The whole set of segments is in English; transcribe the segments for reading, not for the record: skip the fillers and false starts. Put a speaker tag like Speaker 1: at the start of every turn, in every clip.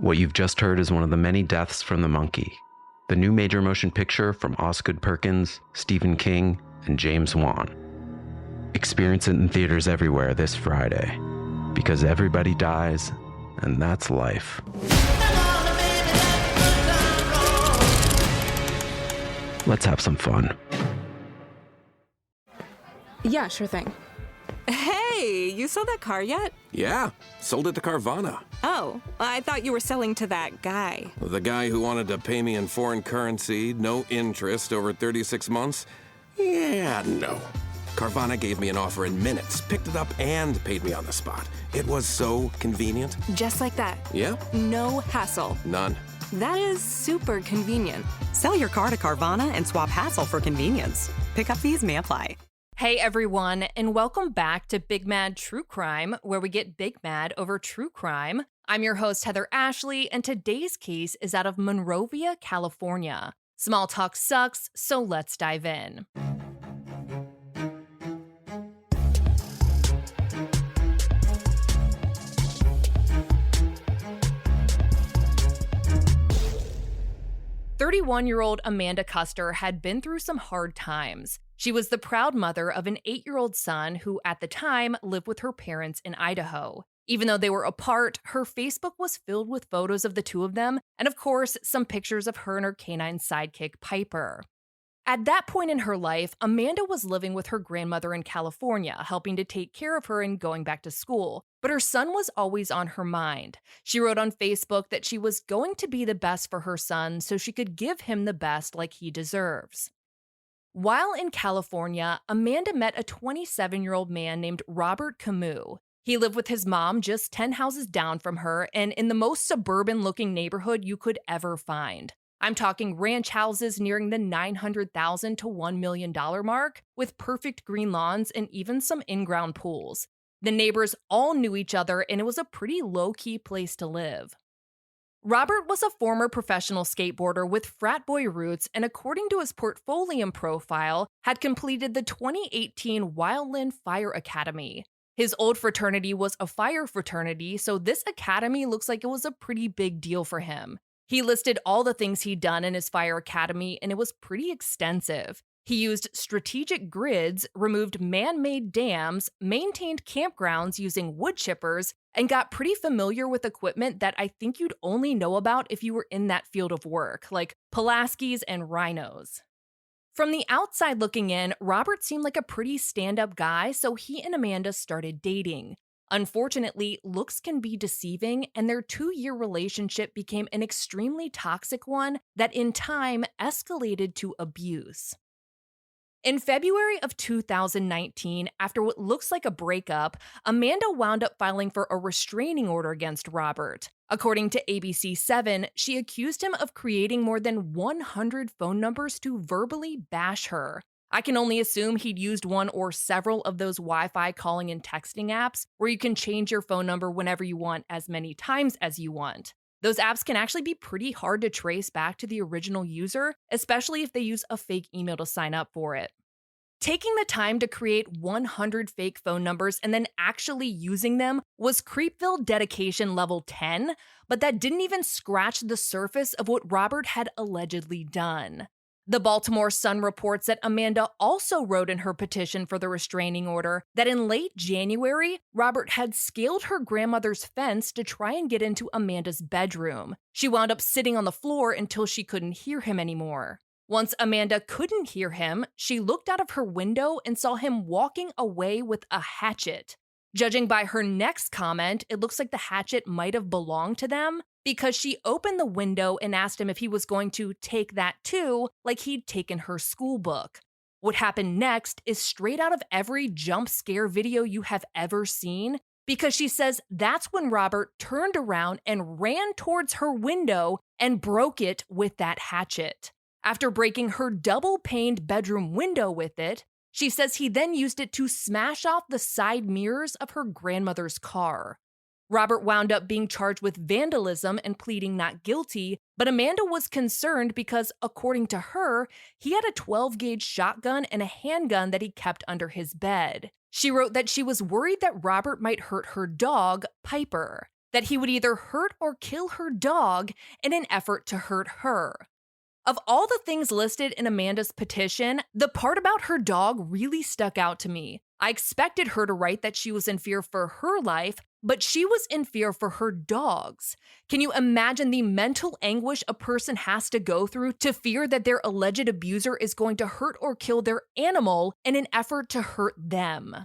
Speaker 1: What you've just heard is one of the many deaths from the monkey, the new major motion picture from Osgood Perkins, Stephen King, and James Wan. Experience it in theaters everywhere this Friday, because everybody dies, and that's life. Let's have some fun.
Speaker 2: Yeah, sure thing.
Speaker 3: Hey, you sold that car yet?
Speaker 4: Yeah, sold it to Carvana.
Speaker 3: Oh, I thought you were selling to that guy.
Speaker 4: The guy who wanted to pay me in foreign currency, no interest, over 36 months? Yeah, no. Carvana gave me an offer in minutes, picked it up, and paid me on the spot. It was so convenient.
Speaker 3: Just like that.
Speaker 4: Yeah?
Speaker 3: No hassle.
Speaker 4: None.
Speaker 3: That is super convenient.
Speaker 5: Sell your car to Carvana and swap hassle for convenience. Pickup fees may apply.
Speaker 6: Hey everyone, and welcome back to Big Mad True Crime, where we get big mad over true crime. I'm your host, Heather Ashley, and today's case is out of Monrovia, California. Small talk sucks, so let's dive in. "31-year-old Amanda Custer had been through some hard times. She was the proud mother of an 8-year-old son who, at the time, lived with her parents in Idaho. Even though they were apart, her Facebook was filled with photos of the two of them, and of course, some pictures of her and her canine sidekick, Piper. At that point in her life, Amanda was living with her grandmother in California, helping to take care of her and going back to school. But her son was always on her mind. She wrote on Facebook that she was going to be the best for her son so she could give him the best like he deserves. While in California, Amanda met a 27-year-old man named Robert Camus. He lived with his mom just 10 houses down from her and in the most suburban-looking neighborhood you could ever find. I'm talking ranch houses nearing the $900,000 to $1 million mark, with perfect green lawns and even some in-ground pools. The neighbors all knew each other, and it was a pretty low-key place to live. Robert was a former professional skateboarder with frat boy roots, and according to his portfolio profile, had completed the 2018 Wildland Fire Academy. His old fraternity was a fire fraternity, so this academy looks like it was a pretty big deal for him. He listed all the things he'd done in his fire academy, and it was pretty extensive. He used strategic grids, removed man-made dams, maintained campgrounds using wood chippers, and got pretty familiar with equipment that I think you'd only know about if you were in that field of work, like Pulaskis and rhinos. From the outside looking in, Robert seemed like a pretty stand-up guy, so he and Amanda started dating. Unfortunately, looks can be deceiving, and their 2-year relationship became an extremely toxic one that in time escalated to abuse. In February of 2019, after what looks like a breakup, Amanda wound up filing for a restraining order against Robert. According to ABC7, she accused him of creating more than 100 phone numbers to verbally bash her. I can only assume he'd used one or several of those Wi-Fi calling and texting apps where you can change your phone number whenever you want as many times as you want. Those apps can actually be pretty hard to trace back to the original user, especially if they use a fake email to sign up for it. Taking the time to create 100 fake phone numbers and then actually using them was Creepville dedication level 10, but that didn't even scratch the surface of what Robert had allegedly done. The Baltimore Sun reports that Amanda also wrote in her petition for the restraining order that in late January, Robert had scaled her grandmother's fence to try and get into Amanda's bedroom. She wound up sitting on the floor until she couldn't hear him anymore. Once Amanda couldn't hear him, she looked out of her window and saw him walking away with a hatchet. Judging by her next comment, it looks like the hatchet might have belonged to them, because she opened the window and asked him if he was going to take that too, like he'd taken her school book. What happened next is straight out of every jump scare video you have ever seen, because she says that's when Robert turned around and ran towards her window and broke it with that hatchet. After breaking her double-paned bedroom window with it, she says he then used it to smash off the side mirrors of her grandmother's car. Robert wound up being charged with vandalism and pleading not guilty, but Amanda was concerned because, according to her, he had a 12-gauge shotgun and a handgun that he kept under his bed. She wrote that she was worried that Robert might hurt her dog, Piper. that he would either hurt or kill her dog in an effort to hurt her. Of all the things listed in Amanda's petition, the part about her dog really stuck out to me. I expected her to write that she was in fear for her life, but she was in fear for her dog's. Can you imagine the mental anguish a person has to go through to fear that their alleged abuser is going to hurt or kill their animal in an effort to hurt them?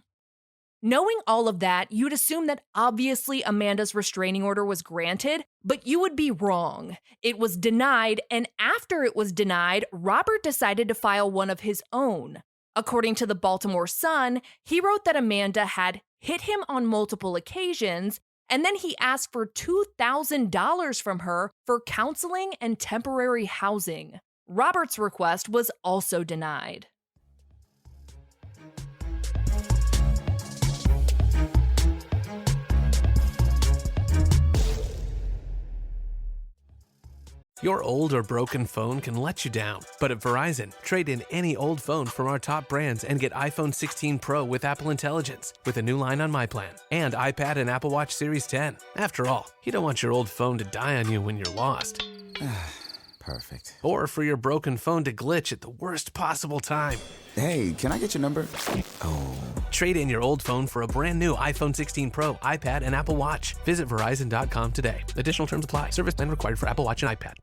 Speaker 6: Knowing all of that, you'd assume that obviously Amanda's restraining order was granted, but you would be wrong. It was denied, and after it was denied, Robert decided to file one of his own. According to the Baltimore Sun, he wrote that Amanda had hit him on multiple occasions, and then he asked for $2,000 from her for counseling and temporary housing. Robert's request was also denied.
Speaker 2: Your old or broken phone can let you down, but at Verizon, trade in any old phone from our top brands and get iPhone 16 Pro with Apple Intelligence with a new line on My Plan and iPad and Apple Watch Series 10. After all, you don't want your old phone to die on you when you're lost.
Speaker 7: Perfect.
Speaker 2: Or for your broken phone to glitch at the worst possible time.
Speaker 7: Hey, can I get your number? Oh.
Speaker 2: Trade in your old phone for a brand new iPhone 16 Pro, iPad, and Apple Watch. Visit Verizon.com today. Additional terms apply. Service plan required for Apple Watch and iPad.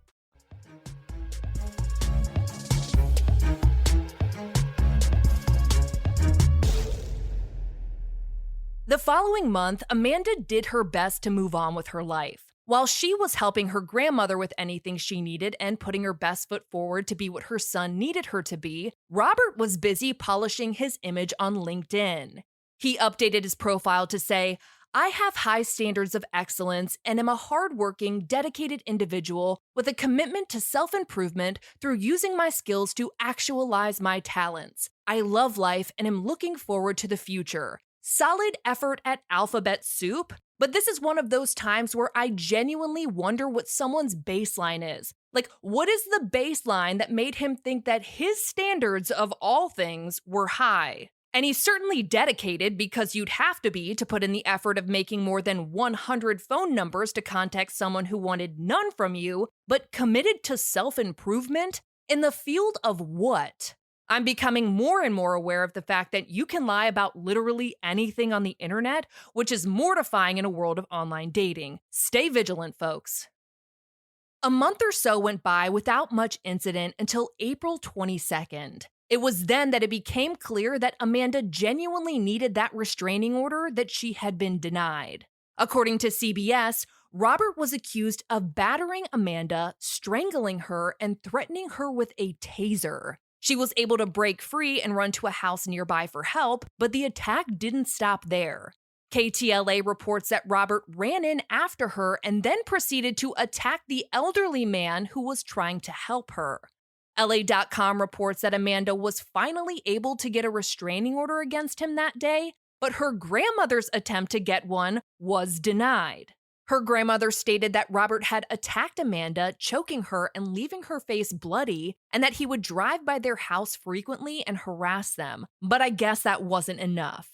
Speaker 6: The following month, Amanda did her best to move on with her life. While she was helping her grandmother with anything she needed and putting her best foot forward to be what her son needed her to be, Robert was busy polishing his image on LinkedIn. He updated his profile to say, "I have high standards of excellence and am a hardworking, dedicated individual with a commitment to self-improvement through using my skills to actualize my talents. I love life and am looking forward to the future. Solid effort at alphabet soup." But this is one of those times where I genuinely wonder what someone's baseline is. Like, what is the baseline that made him think that his standards of all things were high? And he's certainly dedicated, because you'd have to be to put in the effort of making more than 100 phone numbers to contact someone who wanted none from you, but committed to self-improvement? In the field of what? I'm becoming more and more aware of the fact that you can lie about literally anything on the internet, which is mortifying in a world of online dating. Stay vigilant, folks. A month or so went by without much incident until April 22nd. It was then that it became clear that Amanda genuinely needed that restraining order that she had been denied. According to CBS, Robert was accused of battering Amanda, strangling her, and threatening her with a taser. She was able to break free and run to a house nearby for help, but the attack didn't stop there. KTLA reports that Robert ran in after her and then proceeded to attack the elderly man who was trying to help her. LA.com reports that Amanda was finally able to get a restraining order against him that day, but her grandmother's attempt to get one was denied. Her grandmother stated that Robert had attacked Amanda, choking her and leaving her face bloody, and that he would drive by their house frequently and harass them, but I guess that wasn't enough.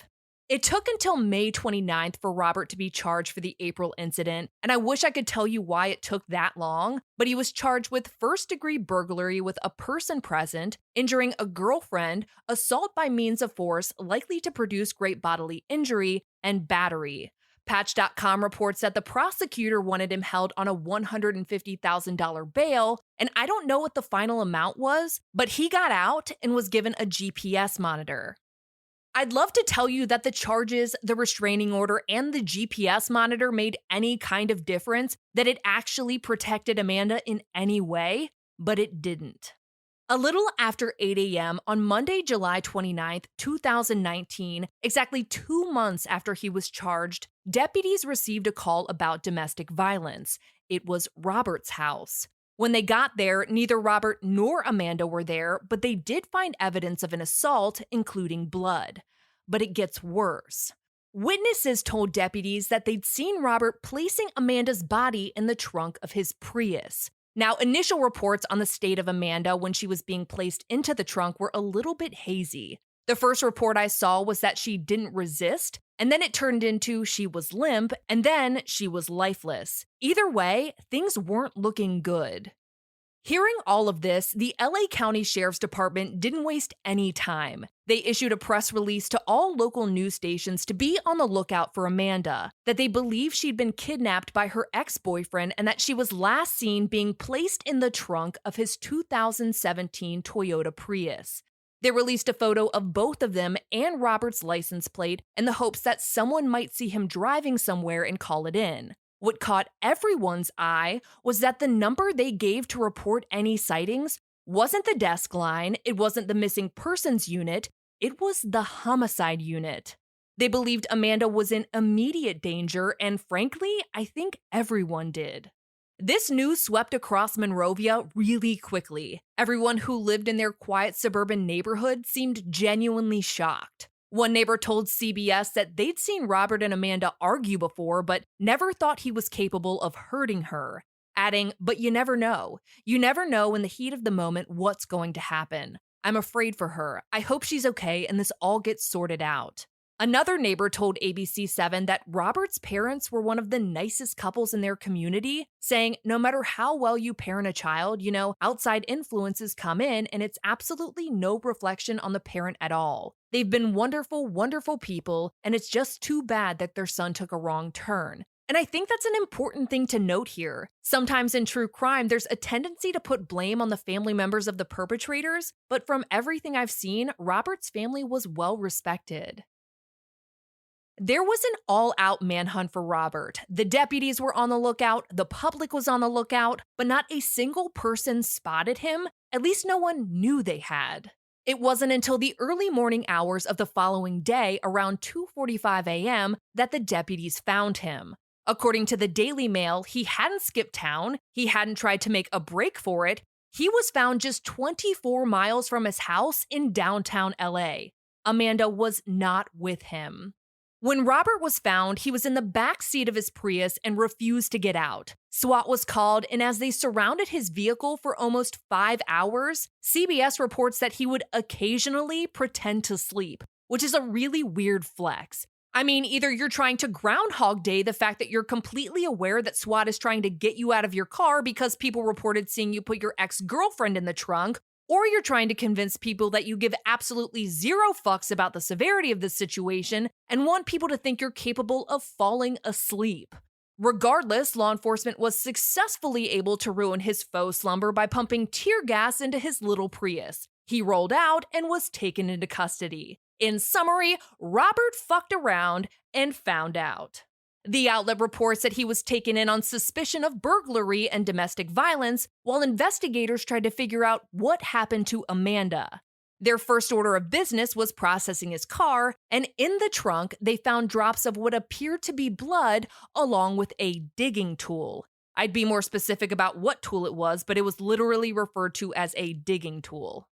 Speaker 6: It took until May 29th for Robert to be charged for the April incident, and I wish I could tell you why it took that long, but he was charged with first-degree burglary with a person present, injuring a girlfriend, assault by means of force likely to produce great bodily injury, and battery. Patch.com reports that the prosecutor wanted him held on a $150,000 bail, and I don't know what the final amount was, but he got out and was given a GPS monitor. I'd love to tell you that the charges, the restraining order, and the GPS monitor made any kind of difference, that it actually protected Amanda in any way, but it didn't. A little after 8 a.m. on Monday, July 29th, 2019, exactly 2 months after he was charged, deputies received a call about domestic violence. It was Robert's house. When they got there, neither Robert nor Amanda were there, but they did find evidence of an assault, including blood. But it gets worse. Witnesses told deputies that they'd seen Robert placing Amanda's body in the trunk of his Prius. Now, initial reports on the state of Amanda when she was being placed into the trunk were a little bit hazy. The first report I saw was that she didn't resist, and then it turned into she was limp, and then she was lifeless. Either way, things weren't looking good. Hearing all of this, the LA County Sheriff's Department didn't waste any time. They issued a press release to all local news stations to be on the lookout for Amanda, that they believe she'd been kidnapped by her ex-boyfriend and that she was last seen being placed in the trunk of his 2017 Toyota Prius. They released a photo of both of them and Robert's license plate in the hopes that someone might see him driving somewhere and call it in. What caught everyone's eye was that the number they gave to report any sightings wasn't the desk line, it wasn't the missing persons unit, it was the homicide unit. They believed Amanda was in immediate danger, and frankly, I think everyone did. This news swept across Monrovia really quickly. Everyone who lived in their quiet suburban neighborhood seemed genuinely shocked. One neighbor told CBS that they'd seen Robert and Amanda argue before, but never thought he was capable of hurting her, adding, "But you never know. You never know in the heat of the moment what's going to happen. I'm afraid for her. I hope she's okay and this all gets sorted out." Another neighbor told ABC7 that Robert's parents were one of the nicest couples in their community, saying, "No matter how well you parent a child, outside influences come in and it's absolutely no reflection on the parent at all. They've been wonderful, wonderful people, and it's just too bad that their son took a wrong turn." And I think that's an important thing to note here. Sometimes in true crime, there's a tendency to put blame on the family members of the perpetrators, but from everything I've seen, Robert's family was well respected. There was an all-out manhunt for Robert. The deputies were on the lookout, the public was on the lookout, but not a single person spotted him, at least no one knew they had. It wasn't until the early morning hours of the following day, around 2:45 a.m., that the deputies found him. According to the Daily Mail, he hadn't skipped town, he hadn't tried to make a break for it, he was found just 24 miles from his house in downtown LA. Amanda was not with him. When Robert was found, he was in the back seat of his Prius and refused to get out. SWAT was called, and as they surrounded his vehicle for almost 5 hours, CBS reports that he would occasionally pretend to sleep, which is a really weird flex. I mean, either you're trying to Groundhog Day the fact that you're completely aware that SWAT is trying to get you out of your car because people reported seeing you put your ex-girlfriend in the trunk, or you're trying to convince people that you give absolutely zero fucks about the severity of this situation and want people to think you're capable of falling asleep. Regardless, law enforcement was successfully able to ruin his faux slumber by pumping tear gas into his little Prius. He rolled out and was taken into custody. In summary, Robert fucked around and found out. The outlet reports that he was taken in on suspicion of burglary and domestic violence, while investigators tried to figure out what happened to Amanda. Their first order of business was processing his car, and in the trunk, they found drops of what appeared to be blood, along with a digging tool. I'd be more specific about what tool it was, but it was literally referred to as a digging tool.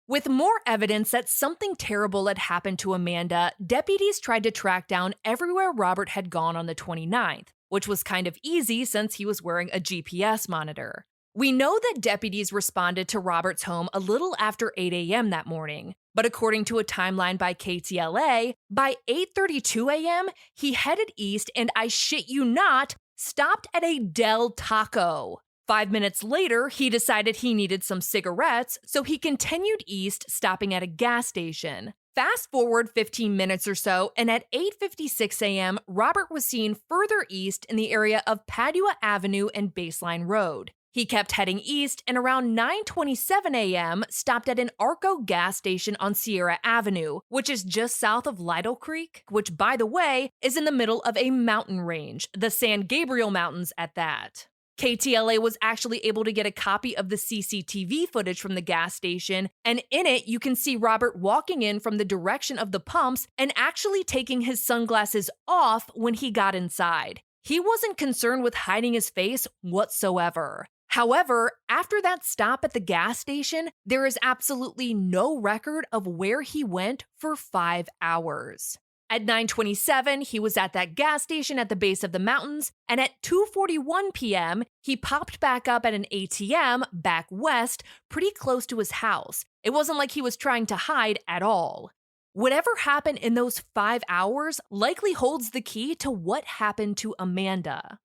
Speaker 6: With more evidence that something terrible had happened to Amanda, deputies tried to track down everywhere Robert had gone on the 29th, which was kind of easy since he was wearing a GPS monitor. We know that deputies responded to Robert's home a little after 8 a.m. that morning, but according to a timeline by KTLA, by 8:32 a.m., he headed east and, I shit you not, stopped at a Del Taco. 5 minutes later, he decided he needed some cigarettes, so he continued east, stopping at a gas station. Fast forward 15 minutes or so, and at 8:56 a.m., Robert was seen further east in the area of Padua Avenue and Baseline Road. He kept heading east and around 9:27 a.m. stopped at an Arco gas station on Sierra Avenue, which is just south of Lytle Creek, which, by the way, is in the middle of a mountain range, the San Gabrial Mountains at that. KTLA was actually able to get a copy of the CCTV footage from the gas station, and in it, you can see Robert walking in from the direction of the pumps and actually taking his sunglasses off when he got inside. He wasn't concerned with hiding his face whatsoever. However, after that stop at the gas station, there is absolutely no record of where he went for 5 hours. At 9:27, he was at that gas station at the base of the mountains, and at 2:41 p.m., he popped back up at an ATM back west, pretty close to his house. It wasn't like he was trying to hide at all. Whatever happened in those 5 hours likely holds the key to what happened to Amanda.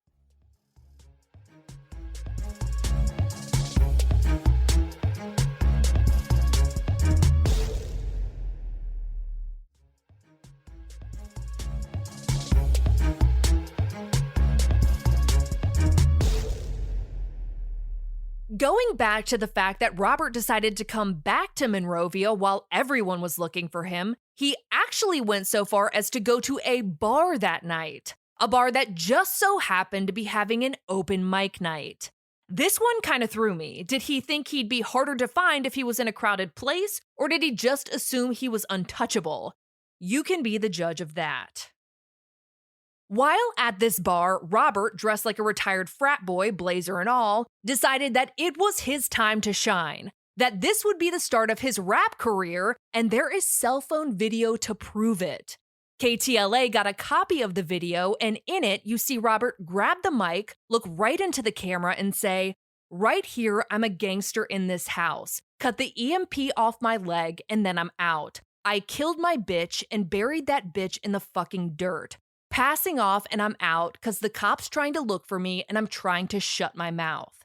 Speaker 6: Going back to the fact that Robert decided to come back to Monrovia while everyone was looking for him, he actually went so far as to go to a bar that night. A bar that just so happened to be having an open mic night. This one kind of threw me. Did he think he'd be harder to find if he was in a crowded place, or did he just assume he was untouchable? You can be the judge of that. While at this bar, Robert, dressed like a retired frat boy, blazer and all, decided that it was his time to shine, that this would be the start of his rap career, and there is cell phone video to prove it. KTLA got a copy of the video, and in it, you see Robert grab the mic, look right into the camera, and say, "Right here, I'm a gangster in this house. Cut the EMP off my leg, and then I'm out. I killed my bitch and buried that bitch in the fucking dirt. Passing off and I'm out because the cop's trying to look for me and I'm trying to shut my mouth."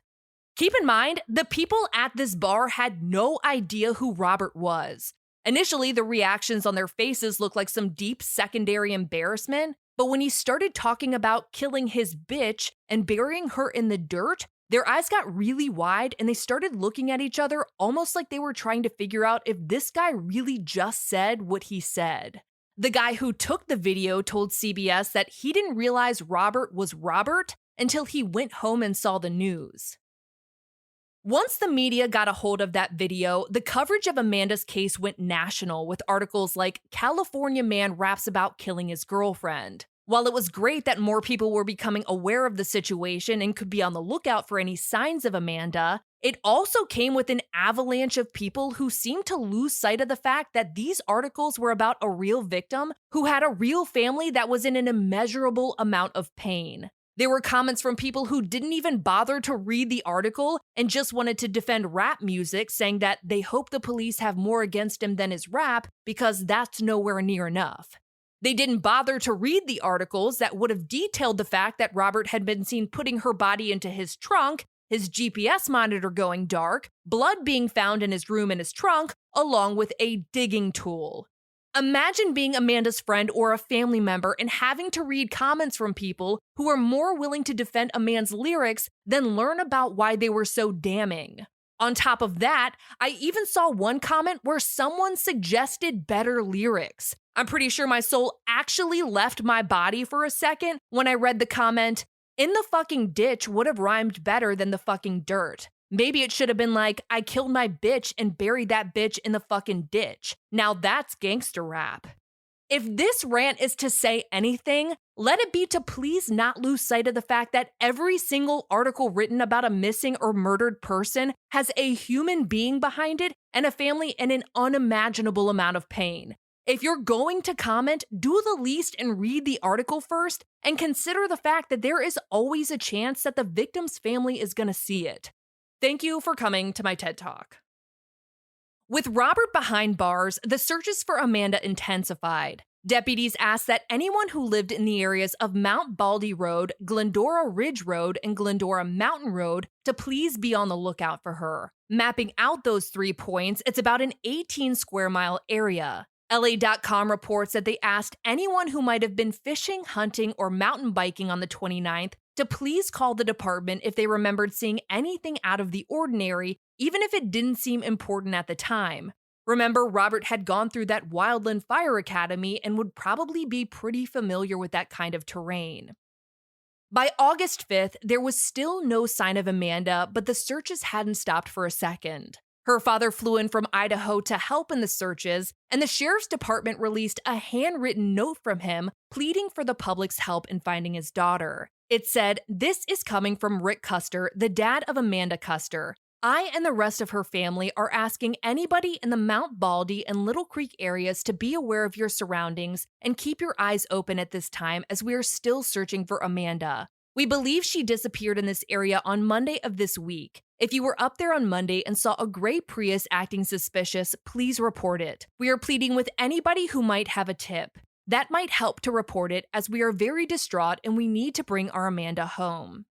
Speaker 6: Keep in mind, the people at this bar had no idea who Robert was. Initially, the reactions on their faces looked like some deep secondary embarrassment, but when he started talking about killing his bitch and burying her in the dirt, their eyes got really wide and they started looking at each other almost like they were trying to figure out if this guy really just said what he said. The guy who took the video told CBS that he didn't realize Robert was Robert until he went home and saw the news. Once the media got a hold of that video, the coverage of Amanda's case went national with articles like "California man raps about killing his girlfriend." While it was great that more people were becoming aware of the situation and could be on the lookout for any signs of Amanda, it also came with an avalanche of people who seemed to lose sight of the fact that these articles were about a real victim who had a real family that was in an immeasurable amount of pain. There were comments from people who didn't even bother to read the article and just wanted to defend rap music, saying that they hope the police have more against him than his rap because that's nowhere near enough. They didn't bother to read the articles that would have detailed the fact that Robert had been seen putting her body into his trunk, his GPS monitor going dark, blood being found in his room and his trunk, along with a digging tool. Imagine being Amanda's friend or a family member and having to read comments from people who are more willing to defend a man's lyrics than learn about why they were so damning. On top of that, I even saw one comment where someone suggested better lyrics. I'm pretty sure my soul actually left my body for a second when I read the comment, "In the fucking ditch" would have rhymed better than the fucking dirt. Maybe it should have been like, "I killed my bitch and buried that bitch in the fucking ditch." Now that's gangster rap. If this rant is to say anything, let it be to please not lose sight of the fact that every single article written about a missing or murdered person has a human being behind it and a family in an unimaginable amount of pain. If you're going to comment, do the least and read the article first, and consider the fact that there is always a chance that the victim's family is going to see it. Thank you for coming to my TED Talk. With Robert behind bars, the searches for Amanda intensified. Deputies asked that anyone who lived in the areas of Mount Baldy Road, Glendora Ridge Road, and Glendora Mountain Road to please be on the lookout for her. Mapping out those 3 points, it's about an 18 square mile area. LA.com reports that they asked anyone who might have been fishing, hunting, or mountain biking on the 29th to please call the department if they remembered seeing anything out of the ordinary, even if it didn't seem important at the time. Remember, Robert had gone through that Wildland Fire Academy and would probably be pretty familiar with that kind of terrain. By August 5th, there was still no sign of Amanda, but the searches hadn't stopped for a second. Her father flew in from Idaho to help in the searches, and the sheriff's department released a handwritten note from him pleading for the public's help in finding his daughter. It said, "This is coming from Rick Custer, the dad of Amanda Custer. I and the rest of her family are asking anybody in the Mount Baldy and Little Creek areas to be aware of your surroundings and keep your eyes open at this time as we are still searching for Amanda. We believe she disappeared in this area on Monday of this week. If you were up there on Monday and saw a gray Prius acting suspicious, please report it. We are pleading with anybody who might have a tip. That might help to report it as we are very distraught and we need to bring our Amanda home.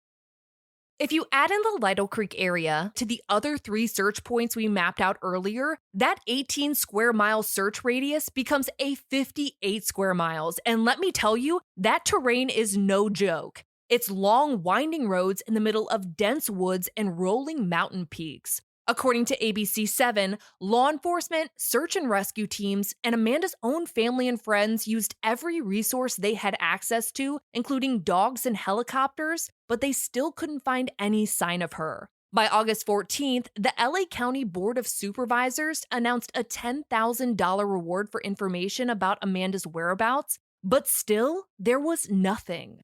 Speaker 6: If you add in the Lytle Creek area to the other 3 search points we mapped out earlier, that 18 square mile search radius becomes a 58 square miles. And let me tell you, that terrain is no joke. It's long, winding roads in the middle of dense woods and rolling mountain peaks. According to ABC7, law enforcement, search and rescue teams, and Amanda's own family and friends used every resource they had access to, including dogs and helicopters, but they still couldn't find any sign of her. By August 14th, the LA County Board of Supervisors announced a $10,000 reward for information about Amanda's whereabouts, but still, there was nothing.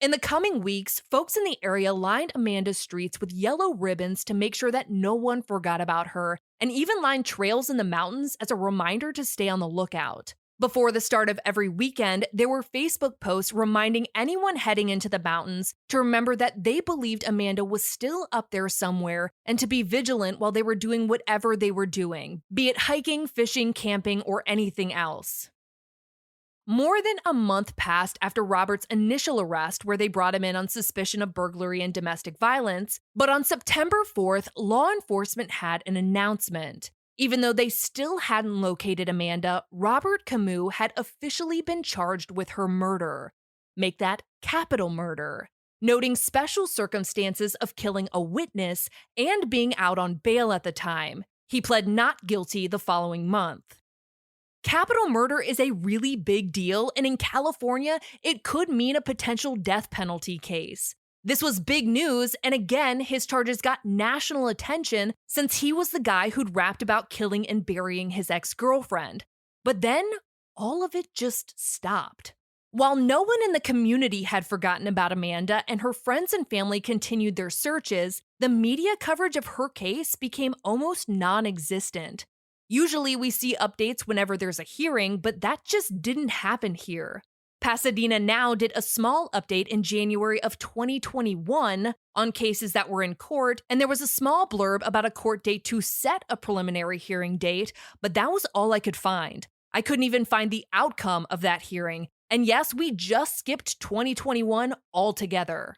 Speaker 6: In the coming weeks, folks in the area lined Amanda's streets with yellow ribbons to make sure that no one forgot about her, and even lined trails in the mountains as a reminder to stay on the lookout. Before the start of every weekend, there were Facebook posts reminding anyone heading into the mountains to remember that they believed Amanda was still up there somewhere and to be vigilant while they were doing whatever they were doing, be it hiking, fishing, camping, or anything else. More than a month passed after Robert's initial arrest, where they brought him in on suspicion of burglary and domestic violence, but on September 4th, law enforcement had an announcement. Even though they still hadn't located Amanda, Robert Camus had officially been charged with her murder. Make that capital murder, noting special circumstances of killing a witness and being out on bail at the time. He pled not guilty the following month. Capital murder is a really big deal, and in California, it could mean a potential death penalty case. This was big news, and again, his charges got national attention since he was the guy who'd rapped about killing and burying his ex-girlfriend. But then, all of it just stopped. While no one in the community had forgotten about Amanda and her friends and family continued their searches, the media coverage of her case became almost non-existent. Usually we see updates whenever there's a hearing, but that just didn't happen here. Pasadena Now did a small update in January of 2021 on cases that were in court, and there was a small blurb about a court date to set a preliminary hearing date, but that was all I could find. I couldn't even find the outcome of that hearing, and yes, we just skipped 2021 altogether.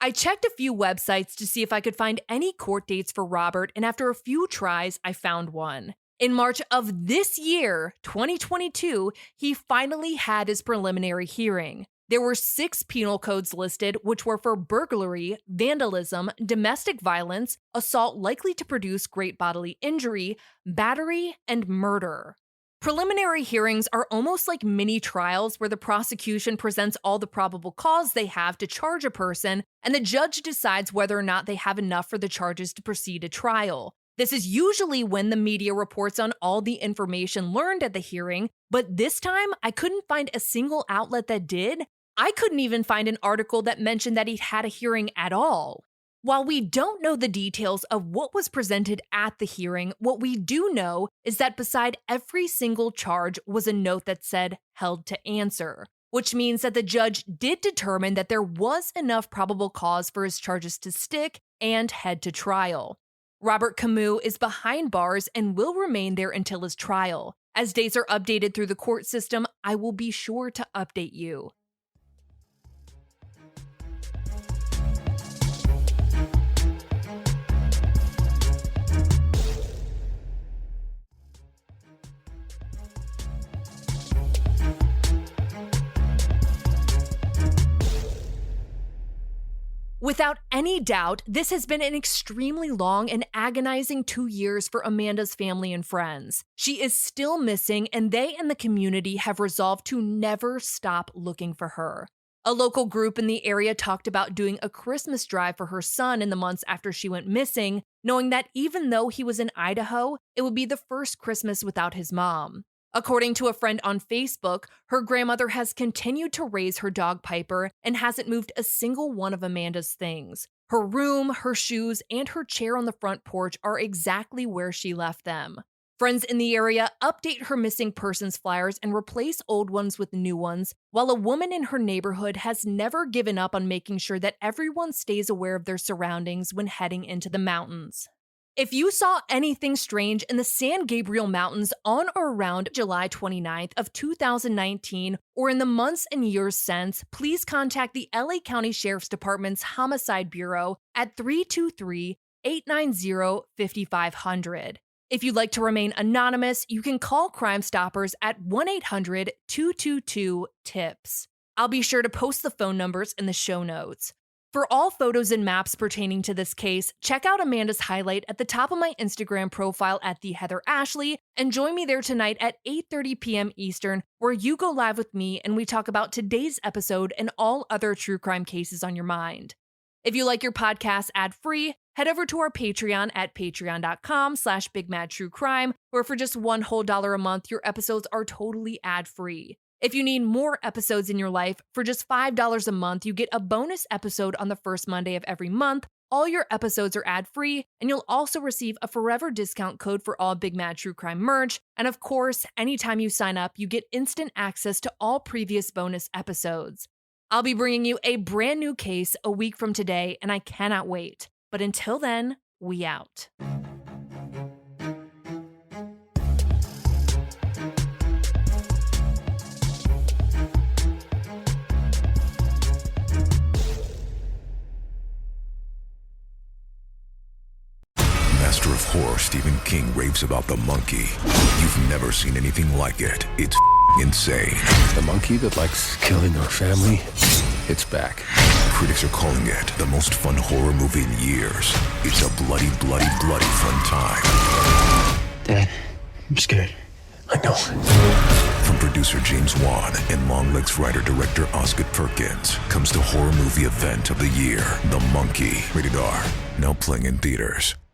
Speaker 6: I checked a few websites to see if I could find any court dates for Robert, and after a few tries, I found one. In March of this year, 2022, he finally had his preliminary hearing. There were 6 penal codes listed, which were for burglary, vandalism, domestic violence, assault likely to produce great bodily injury, battery, and murder. Preliminary hearings are almost like mini trials where the prosecution presents all the probable cause they have to charge a person, and the judge decides whether or not they have enough for the charges to proceed to trial. This is usually when the media reports on all the information learned at the hearing, but this time I couldn't find a single outlet that did. I couldn't even find an article that mentioned that he'd had a hearing at all. While we don't know the details of what was presented at the hearing, what we do know is that beside every single charge was a note that said, "held to answer," which means that the judge did determine that there was enough probable cause for his charges to stick and head to trial. Robert Camus is behind bars and will remain there until his trial. As dates are updated through the court system, I will be sure to update you. Without any doubt, this has been an extremely long and agonizing 2 years for Amanda's family and friends. She is still missing, and they and the community have resolved to never stop looking for her. A local group in the area talked about doing a Christmas drive for her son in the months after she went missing, knowing that even though he was in Idaho, it would be the first Christmas without his mom. According to a friend on Facebook, her grandmother has continued to raise her dog Piper and hasn't moved a single one of Amanda's things. Her room, her shoes, and her chair on the front porch are exactly where she left them. Friends in the area update her missing persons flyers and replace old ones with new ones, while a woman in her neighborhood has never given up on making sure that everyone stays aware of their surroundings when heading into the mountains. If you saw anything strange in the San Gabriel Mountains on or around July 29th of 2019 or in the months and years since, please contact the LA County Sheriff's Department's Homicide Bureau at 323-890-5500. If you'd like to remain anonymous, you can call Crime Stoppers at 1-800-222-TIPS. I'll be sure to post the phone numbers in the show notes. For all photos and maps pertaining to this case, check out Amanda's highlight at the top of my Instagram profile at @TheHeatherAshley, and join me there tonight at 8:30 p.m. Eastern, where you go live with me and we talk about today's episode and all other true crime cases on your mind. If you like your podcast ad-free, head over to our Patreon at patreon.com/BigMadTrueCrime, where for just $1 whole a month, your episodes are totally ad-free. If you need more episodes in your life, for just $5 a month, you get a bonus episode on the first Monday of every month. All your episodes are ad-free, and you'll also receive a forever discount code for all Big Mad True Crime merch. And of course, anytime you sign up, you get instant access to all previous bonus episodes. I'll be bringing you a brand new case a week from today, and I cannot wait. But until then, we out.
Speaker 8: Master of horror Stephen King raves about the monkey. You've never seen anything like it. It's insane.
Speaker 9: The monkey that likes killing our family, it's back.
Speaker 8: Critics are calling it the most fun horror movie in years. It's a bloody, bloody, bloody fun time.
Speaker 9: Dad, I'm scared. I know.
Speaker 8: From producer James Wan and Longlegs writer-director Osgood Perkins comes the horror movie event of the year, The Monkey. Rated R. Now playing in theaters.